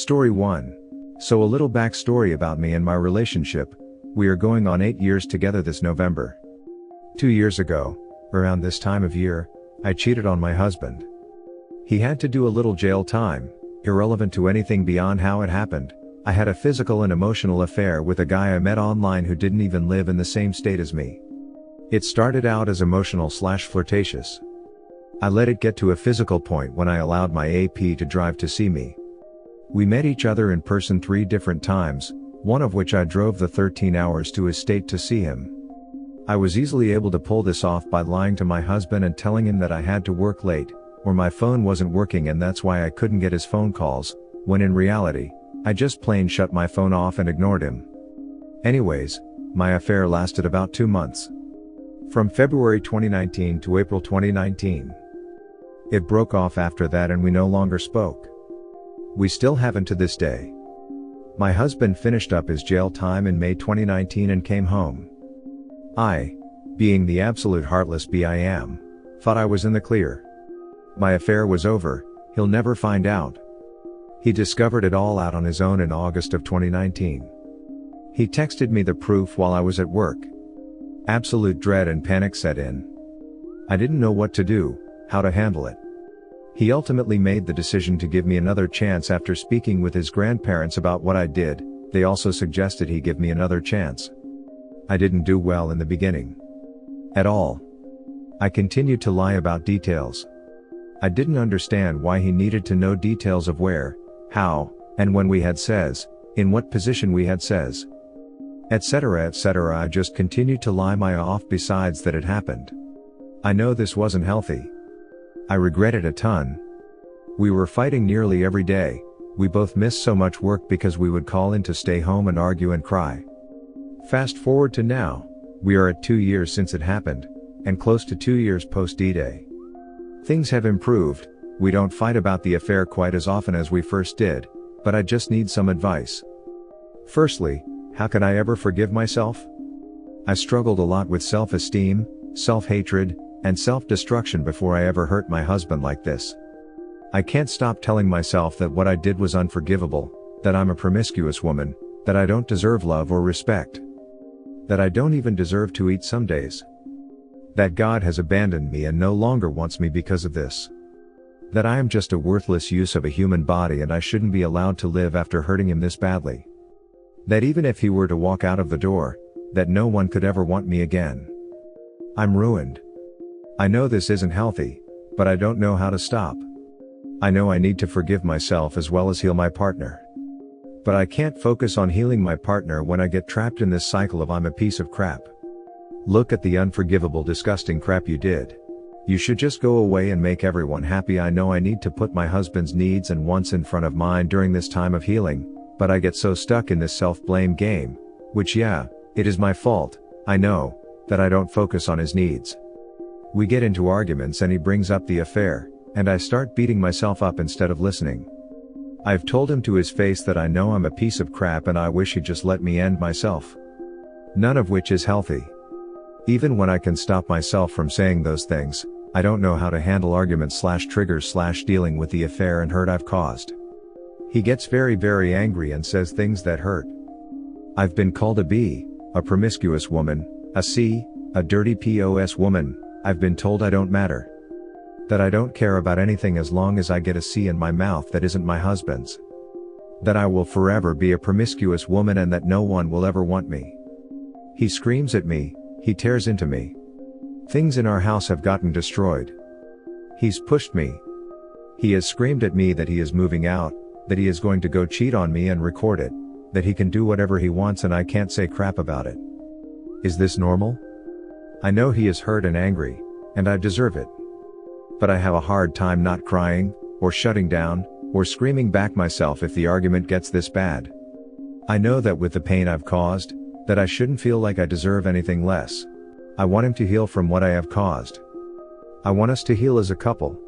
Story 1. So a little backstory about me and my relationship. We are going on 8 years together this November. 2 years ago, around this time of year, I cheated on my husband. He had to do a little jail time, irrelevant to anything beyond how it happened. I had a physical and emotional affair with a guy I met online who didn't even live in the same state as me. It started out as emotional/flirtatious. I let it get to a physical point when I allowed my AP to drive to see me. We met each other in person 3 different times, one of which I drove the 13 hours to his state to see him. I was easily able to pull this off by lying to my husband and telling him that I had to work late, or my phone wasn't working and that's why I couldn't get his phone calls, when in reality, I just plain shut my phone off and ignored him. Anyways, my affair lasted about 2 months. From February 2019 to April 2019. It broke off after that and we no longer spoke. We still haven't to this day. My husband finished up his jail time in May 2019 and came home. I, being the absolute heartless B I am, thought I was in the clear. My affair was over, he'll never find out. He discovered it all out on his own in August of 2019. He texted me the proof while I was at work. Absolute dread and panic set in. I didn't know what to do, how to handle it. He ultimately made the decision to give me another chance after speaking with his grandparents about what I did. They also suggested he give me another chance. I didn't do well in the beginning. At all. I continued to lie about details. I didn't understand why he needed to know details of where, how, and when we had sex, in what position we had sex, etc. etc. I just continued to lie my off besides that it happened. I know this wasn't healthy. I regret it a ton. We were fighting nearly every day. We both missed so much work because we would call in to stay home and argue and cry. Fast forward to now, we are at 2 years since it happened, and close to 2 years post D-Day. Things have improved. We don't fight about the affair quite as often as we first did, but I just need some advice. Firstly, how can I ever forgive myself? I struggled a lot with self-esteem, self-hatred, and self-destruction before I ever hurt my husband like this. I can't stop telling myself that what I did was unforgivable, that I'm a promiscuous woman, that I don't deserve love or respect, that I don't even deserve to eat some days, that God has abandoned me and no longer wants me because of this, that I am just a worthless use of a human body and I shouldn't be allowed to live after hurting him this badly, that even if he were to walk out of the door, that no one could ever want me again. I'm ruined. I know this isn't healthy, but I don't know how to stop. I know I need to forgive myself as well as heal my partner. But I can't focus on healing my partner when I get trapped in this cycle of I'm a piece of crap. Look at the unforgivable, disgusting crap you did. You should just go away and make everyone happy. I know I need to put my husband's needs and wants in front of mine during this time of healing, but I get so stuck in this self-blame game, which yeah, it is my fault, I know, that I don't focus on his needs. We get into arguments and he brings up the affair, and I start beating myself up instead of listening. I've told him to his face that I know I'm a piece of crap and I wish he'd just let me end myself. None of which is healthy. Even when I can stop myself from saying those things, I don't know how to handle arguments/triggers/dealing with the affair and hurt I've caused. He gets very angry and says things that hurt. I've been called a B, a promiscuous woman, a C, a dirty POS woman. I've been told I don't matter. That I don't care about anything as long as I get a C in my mouth that isn't my husband's. That I will forever be a promiscuous woman and that no one will ever want me. He screams at me, he tears into me. Things in our house have gotten destroyed. He's pushed me. He has screamed at me that he is moving out, that he is going to go cheat on me and record it, that he can do whatever he wants and I can't say crap about it. Is this normal? I know he is hurt and angry, and I deserve it. But I have a hard time not crying, or shutting down, or screaming back myself if the argument gets this bad. I know that with the pain I've caused, that I shouldn't feel like I deserve anything less. I want him to heal from what I have caused. I want us to heal as a couple.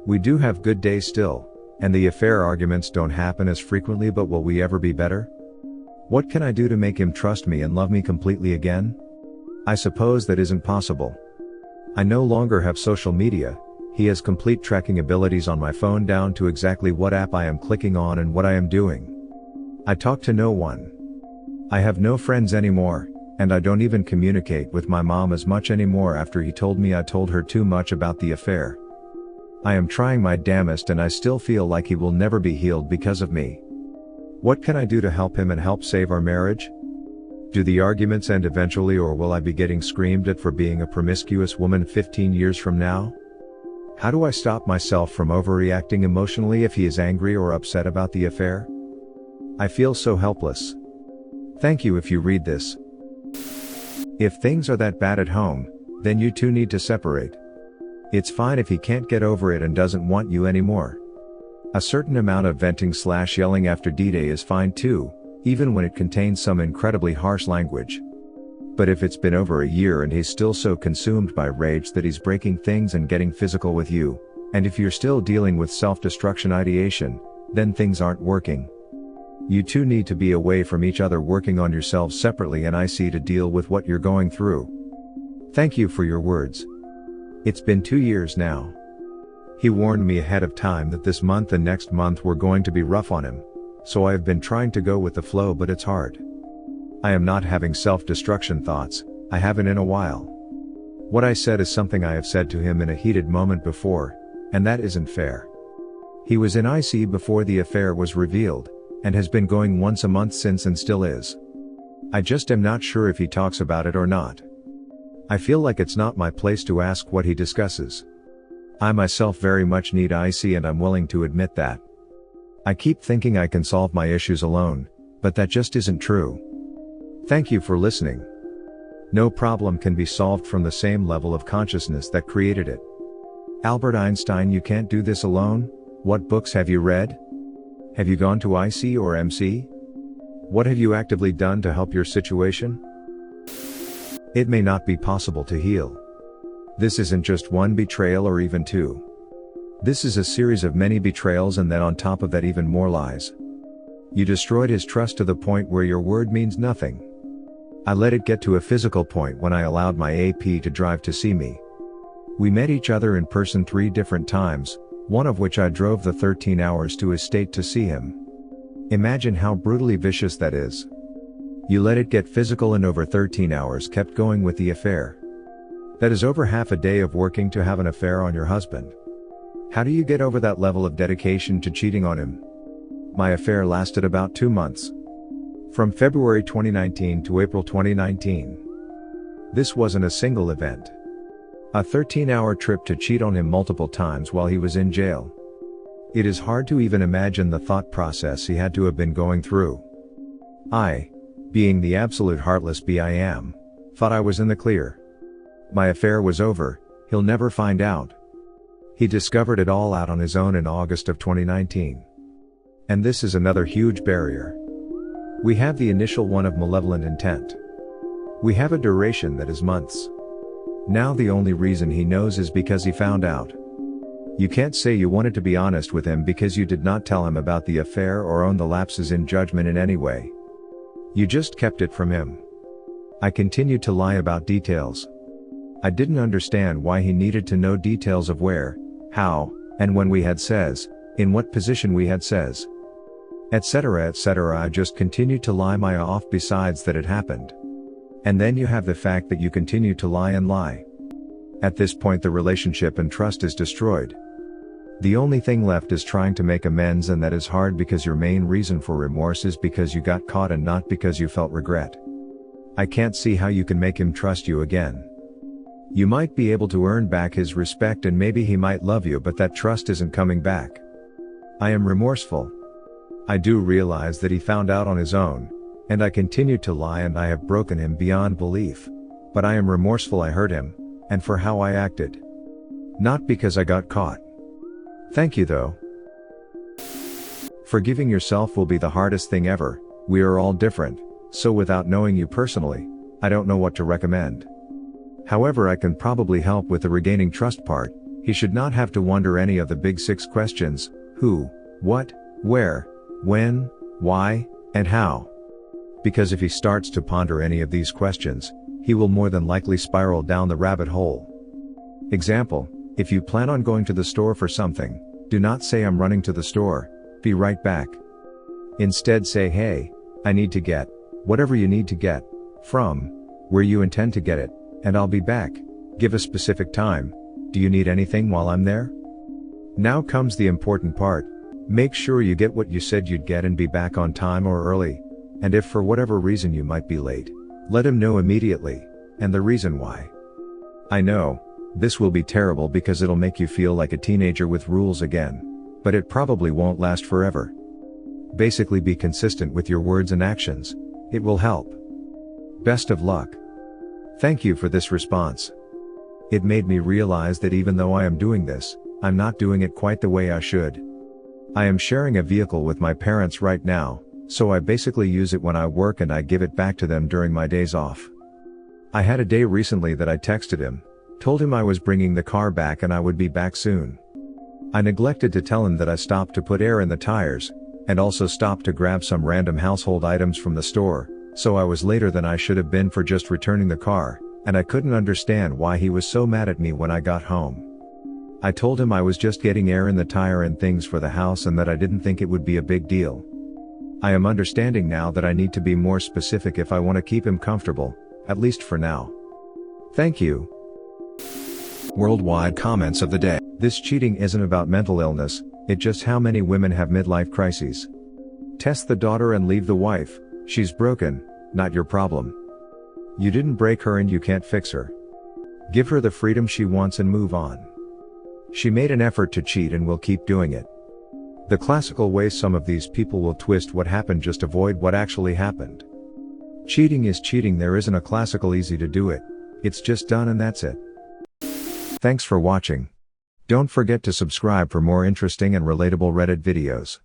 We do have good days still, and the affair arguments don't happen as frequently, but will we ever be better? What can I do to make him trust me and love me completely again? I suppose that isn't possible. I no longer have social media, He has complete tracking abilities on my phone down to exactly what app I am clicking on and what I am doing. I talk to no one. I have no friends anymore, and I don't even communicate with my mom as much anymore after he told me I told her too much about the affair. I am trying my damnedest and I still feel like he will never be healed because of me. What can I do to help him and help save our marriage? Do the arguments end eventually, or will I be getting screamed at for being a promiscuous woman 15 years from now? How do I stop myself from overreacting emotionally if he is angry or upset about the affair? I feel so helpless. Thank you if you read this. If things are that bad at home, then you two need to separate. It's fine if he can't get over it and doesn't want you anymore. A certain amount of venting/yelling after D-Day is fine too, even when it contains some incredibly harsh language. But if it's been over a year and he's still so consumed by rage that he's breaking things and getting physical with you, and if you're still dealing with self-destruction ideation, then things aren't working. You two need to be away from each other, working on yourselves separately and IC to deal with what you're going through. Thank you for your words. It's been 2 years now. He warned me ahead of time that this month and next month were going to be rough on him, so I have been trying to go with the flow, but it's hard. I am not having self-destruction thoughts, I haven't in a while. What I said is something I have said to him in a heated moment before, and that isn't fair. He was in IC before the affair was revealed, and has been going once a month since and still is. I just am not sure if he talks about it or not. I feel like it's not my place to ask what he discusses. I myself very much need IC and I'm willing to admit that. I keep thinking I can solve my issues alone, but that just isn't true. Thank you for listening. No problem can be solved from the same level of consciousness that created it. Albert Einstein, you can't do this alone. What books have you read? Have you gone to IC or MC? What have you actively done to help your situation? It may not be possible to heal. This isn't just one betrayal or even two. This is a series of many betrayals, and then on top of that even more lies. You destroyed his trust to the point where your word means nothing. I let it get to a physical point when I allowed my AP to drive to see me. We met each other in person 3 different times, one of which I drove the 13 hours to his state to see him. Imagine how brutally vicious that is. You let it get physical and over 13 hours kept going with the affair. That is over half a day of working to have an affair on your husband. How do you get over that level of dedication to cheating on him? My affair lasted about 2 months. From February 2019 to April 2019. This wasn't a single event. A 13-hour trip to cheat on him multiple times while he was in jail. It is hard to even imagine the thought process he had to have been going through. I, being the absolute heartless B I am, thought I was in the clear. My affair was over, he'll never find out. He discovered it all out on his own in August of 2019. And this is another huge barrier. We have the initial one of malevolent intent. We have a duration that is months. Now the only reason he knows is because he found out. You can't say you wanted to be honest with him because you did not tell him about the affair or own the lapses in judgment in any way. You just kept it from him. I continued to lie about details. I didn't understand why he needed to know details of where, how, and when we had sex, in what position we had sex, etc. etc. I just continued to lie my off besides that it happened. And then you have the fact that you continue to lie and lie. At this point the relationship and trust is destroyed. The only thing left is trying to make amends, and that is hard because your main reason for remorse is because you got caught and not because you felt regret. I can't see how you can make him trust you again. You might be able to earn back his respect and maybe he might love you, but that trust isn't coming back. I am remorseful. I do realize that he found out on his own, and I continued to lie and I have broken him beyond belief, but I am remorseful I hurt him, and for how I acted. Not because I got caught. Thank you though. Forgiving yourself will be the hardest thing ever. We are all different, so without knowing you personally, I don't know what to recommend. However, I can probably help with the regaining trust part. He should not have to wonder any of the big 6 questions: who, what, where, when, why, and how. Because if he starts to ponder any of these questions, he will more than likely spiral down the rabbit hole. Example: If you plan on going to the store for something, do not say I'm running to the store, be right back. Instead say hey, I need to get whatever you need to get from where you intend to get it, and I'll be back. Give a specific time. Do you need anything while I'm there? Now comes the important part. Make sure you get what you said you'd get and be back on time or early. And if for whatever reason you might be late, let him know immediately, and the reason why. I know, this will be terrible because it'll make you feel like a teenager with rules again. But it probably won't last forever. Basically be consistent with your words and actions. It will help. Best of luck. Thank you for this response. It made me realize that even though I am doing this, I'm not doing it quite the way I should. I am sharing a vehicle with my parents right now, so I basically use it when I work and I give it back to them during my days off. I had a day recently that I texted him, told him I was bringing the car back and I would be back soon. I neglected to tell him that I stopped to put air in the tires, and also stopped to grab some random household items from the store, so I was later than I should have been for just returning the car, and I couldn't understand why he was so mad at me when I got home. I told him I was just getting air in the tire and things for the house and that I didn't think it would be a big deal. I am understanding now that I need to be more specific if I want to keep him comfortable, at least for now. Thank you. Worldwide comments of the day. This cheating isn't about mental illness, it's just how many women have midlife crises. Test the daughter and leave the wife, she's broken, not your problem. You didn't break her and you can't fix her. Give her the freedom she wants and move on. She made an effort to cheat and will keep doing it. The classical way some of these people will twist what happened just avoid what actually happened. Cheating is cheating, there isn't a classical easy to do it. It's just done and that's it. Thanks for watching. Don't forget to subscribe for more interesting and relatable Reddit videos.